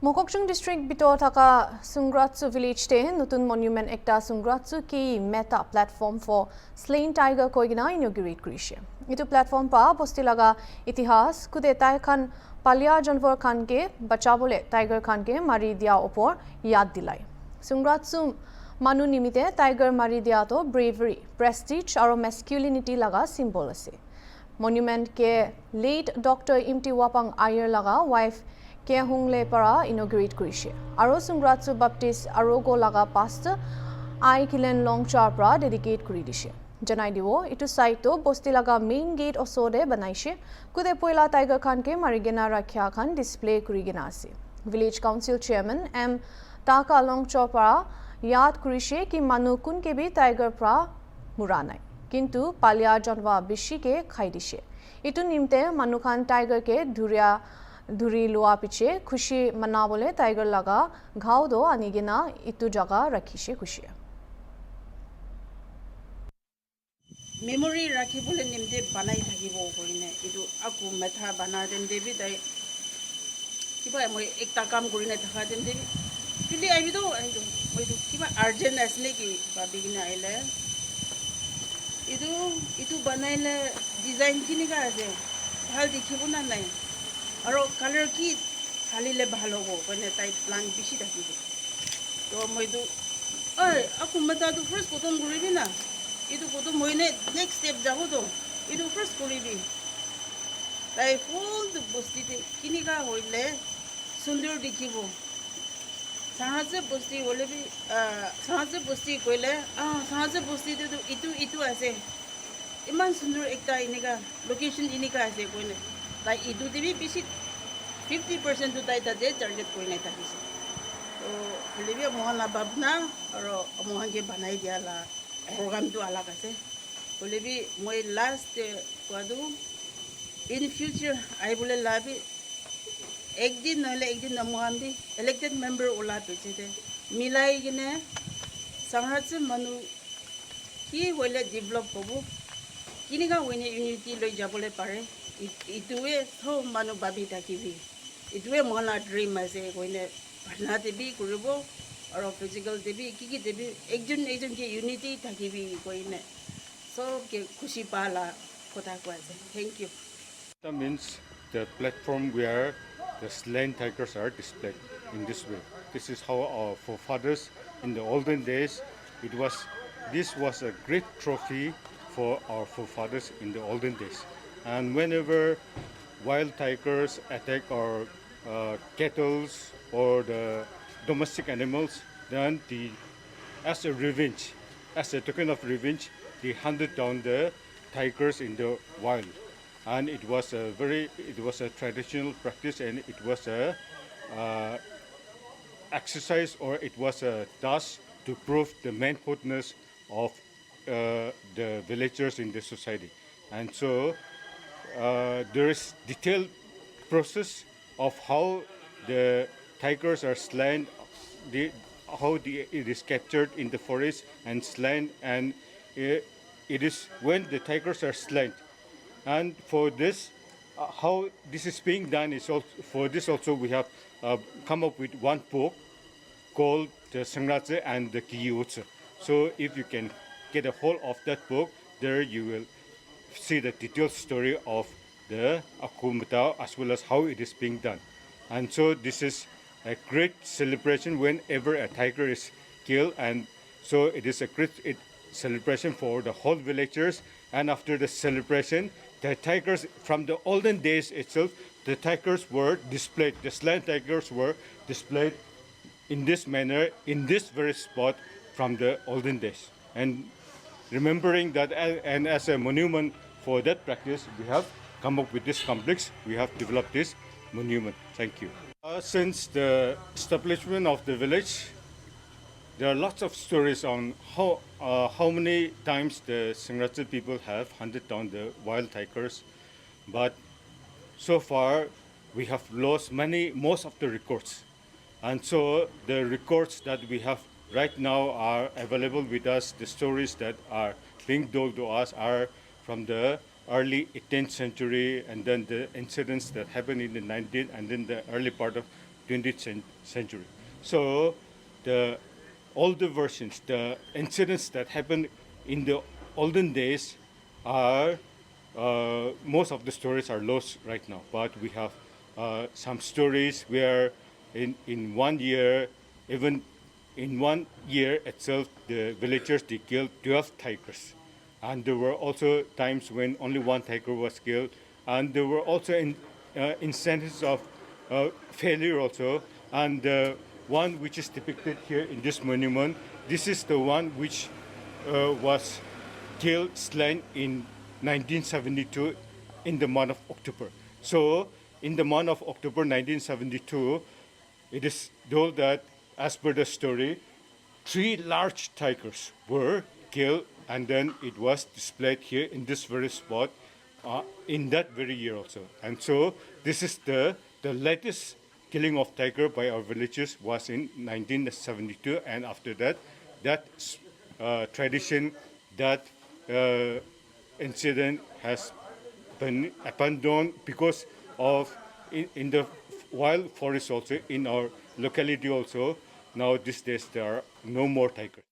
Mokokchung district bitor thaka Sungratsu village te nutun monument ekta Sungratsu ki meta platform for slain tiger koigina inaugurate krishe. Itu platform pa posti laga itihas kude tai khan palya janwar khan ke bachabole tiger khan ke mari dia opor yad dilai. Sungratsu manu nimite tiger mari dia to bravery, prestige aro masculinity laga symbol ase. Monument ke late Dr. Imti Wapang Ayer laga wife ke hungle para inaugurate kurishe. Aro Sungratsu Baptist Arogo laga pastor I Kilen Longchar pra dedicate kuri dishe. Janai diwo itu site to bosti laga main gate osode banaishe kude poila tiger khan ke marigena rakhya khan display kuri gena ase. Village Council Chairman M Taka Longchar para yad kurishe ki manu kun ke bi tiger pra muranai. Kintu palya janwa bishi ke khai dishe. Itu nimte manu khan tiger ke धुरी लुआ पिछे खुशी मना बोले tiger लगा घाव दो अनिगिना इतु जगह रखीशे खुशी मेमोरी राखी बोले निम्ते बनाई थाकी वो कोई ने इधु आपको मेथा बना दें देवी दाई किबा मैं एक ताकम कोई ने थका दें देवी फिर आई तो मैं तो किबा अर्जेंट ऐसने की बाबी की ना आइले इधु बनाई ले डिजाइन की निकाल दे भाल दिखी वो ना नहीं और कलर की खाली ले भालो वो कोई टाइप प्लान बिशी थाकी तो मैं तो अरे आपको मता तो फर्स्ट कोतम गुरी भी ना इधु कोतम मैं ने नेक्स्ट स्टेप जाओ तो इधु फर्स्ट गुरी भी ताई फुल तो बस्ती थे किन्हीं का हो ले सुंदर दिखी वो साहाँ से बस्ती कोई ले साहाँ से बस्ती तो इतु ऐसे इमान सुंदर एक ता इन्हीं का लोकेशन इन्हीं का ऐसे कोई ने ताई इधु देवी बिशी 50% तो ताई ताजे टारगेट कोई नहीं था किसी तो लेवी मोहन लाभावना और मोहन के बनाई दिया ला प्रोग्राम तो अलग है तो लेवी मैं लास्ट वादु इन फ्यूचर आई बोले लाभी एक दिन मोहन भी इलेक्टेड मेंबर ओला पेचे थे मिलाई के ने संघर्ष से मनु की होले डेवलप होबो किन्हीं का वही यूनिटी लोग जाबले पारे इतुए तो मनु बाबी ताकि भी इतुए मोहना ड्रीम ऐसे कोई ने पढ़ना देवी कुरुबो और फिजिकल देवी की देवी एक जन के यूनिटी ताकि भी कोई ने सब के खुशी पाला कोता को ऐसे thank you That means the platform where the slain tigers are displayed in this way. This is how our forefathers in the olden days, this was a great trophy for our forefathers in the olden days. And whenever wild tigers attack our cattle or the domestic animals, then as a token of revenge, they hunted down the tigers in the wild. And it was a traditional practice, and it was a exercise, or it was a task to prove the manhoodness of the villagers in the society. And so there is detailed process of how the tigers are slain, it is captured in the forest and slain, and it is when the tigers are slain. And for this, how this is being done is also, for this also we have come up with one book called the Sangratse and the Kiyotse. So if you can get a hold of that book, there you will see the detailed story of the Akumata as well as how it is being done. And so this is a great celebration whenever a tiger is killed, and so it is a great celebration for the whole villagers. And after the celebration, the tigers from the olden days itself, the tigers were displayed, the slain tigers were displayed in this manner, in this very spot from the olden days. And remembering that, and as a monument for that practice, we have come up with this complex, we have developed this monument. Thank you. Since the establishment of the village, there are lots of stories on how many times the Sangratse people have hunted down the wild tigers, but so far we have lost most of the records. And so the records that we have right now are available with us. The stories that are being told to us are from the early 18th century, and then the incidents that happened in the 19th and then the early part of 20th century. So the older versions, the incidents that happened in the olden days are, most of the stories are lost right now. But we have some stories where in 1 year, even in 1 year itself, the villagers, they killed 12 tigers. And there were also times when only one tiger was killed. And there were also instances of failure also. And the one which is depicted here in this monument, this is the one which was killed, slain in 1972 in the month of October. So in the month of October 1972, it is told that, as per the story, 3 large tigers were killed, and then it was displayed here in this very spot in that very year also. And so this is the latest killing of tiger by our villagers was in 1972, and after that, that tradition, that incident has been abandoned because of in the wild forest also in our locality also. Now these days there are no more tigers.